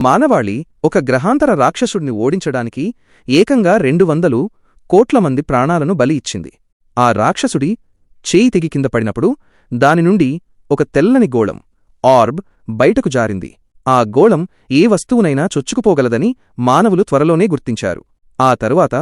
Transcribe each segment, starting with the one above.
మానవాళి ఒక గ్రహాంతర రాక్షసుడిని ఓడించడానికి ఏకంగా 200 కోట్ల మంది ప్రాణాలను బలి ఇచ్చింది. ఆ రాక్షసుడి చేయి తెగి కింద పడినప్పుడు దానినుండి ఒక తెల్లని గోళం ఆర్బ్ బయటకు జారింది. ఆ గోళం ఏ వస్తువునైనా చొచ్చుకుపోగలదని మానవులు త్వరలోనే గుర్తించారు. ఆ తరువాత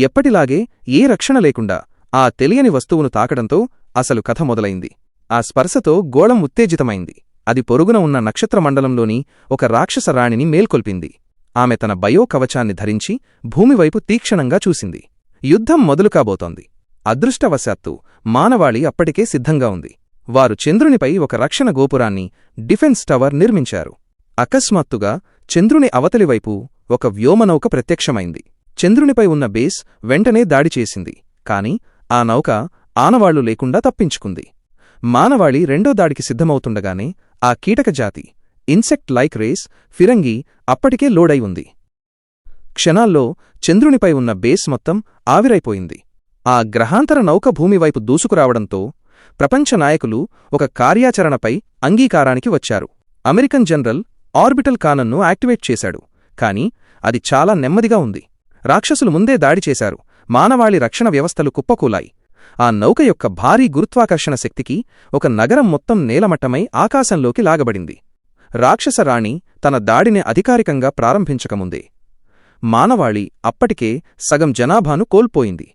ఎప్పటిలాగే ఏ రక్షణ లేకుండా ఆ తెలియని వస్తువును తాకడంతో అసలు కథ మొదలైంది. ఆ స్పర్శతో గోళం ఉత్తేజితమైంది. అది పొరుగున ఉన్న నక్షత్రమండలంలోని ఒక రాక్షస రాణిని మేల్కొల్పింది. ఆమె తన బయో కవచాన్ని ధరించి భూమివైపు తీక్షణంగా చూసింది. యుద్ధం మొదలు కాబోతోంది. అదృష్టవశాత్తు మానవాళి అప్పటికే సిద్ధంగా ఉంది. వారు చంద్రునిపై ఒక రక్షణ గోపురాన్ని డిఫెన్స్ టవర్ నిర్మించారు. అకస్మాత్తుగా చంద్రుని అవతలివైపు ఒక వ్యోమనౌక ప్రత్యక్షమైంది. చంద్రునిపై ఉన్న బేస్ వెంటనే దాడి చేసింది. కాని ఆ నౌక ఆనవాళ్లు లేకుండా తప్పించుకుంది. మానవాళి రెండో దాడికి సిద్ధమవుతుండగానే ఆ కీటకజాతి ఇన్సెక్ట్ లైక్ రేస్ ఫిరంగి అప్పటికే లోడై ఉంది. క్షణాల్లో చంద్రునిపై ఉన్న బేస్ మొత్తం ఆవిరైపోయింది. ఆ గ్రహాంతర నౌక భూమివైపు దూసుకురావడంతో ప్రపంచ నాయకులు ఒక కార్యాచరణపై అంగీకారానికి వచ్చారు. అమెరికన్ జనరల్ ఆర్బిటల్ కానన్ను యాక్టివేట్ చేశాడు. కాని అది చాలా నెమ్మదిగా ఉంది. రాక్షసులు ముందే దాడి చేశారు. మానవాళి రక్షణ వ్యవస్థలు కుప్పకూలాయి. ఆ నౌక యొక్క భారీ గురుత్వాకర్షణ శక్తికి ఒక నగరం మొత్తం నేలమట్టమై ఆకాశంలోకి లాగబడింది. రాక్షసరాణి తన దాడిని అధికారికంగా ప్రారంభించకముందే మానవాళి అప్పటికే సగం జనాభాను కోల్పోయింది.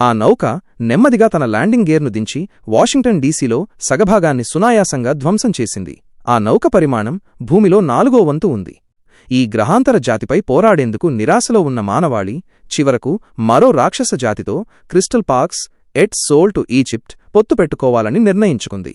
ఆ నౌక నెమ్మదిగా తన ల్యాండింగ్ గేర్ను దించి వాషింగ్టన్ డీసీలో సగభాగాన్ని సునాయాసంగా ధ్వంసం చేసింది. ఆ నౌక పరిమాణం భూమిలో 4వ వంతు ఉంది. ఈ గ్రహాంతర జాతిపై పోరాడేందుకు నిరాశలో ఉన్న మానవాళి చివరకు మరో రాక్షస జాతితో క్రిస్టల్ పార్క్స్ ఎట్ సోల్ టు ఈజిప్ట్ పొత్తు పెట్టుకోవాలని నిర్ణయించుకుంది.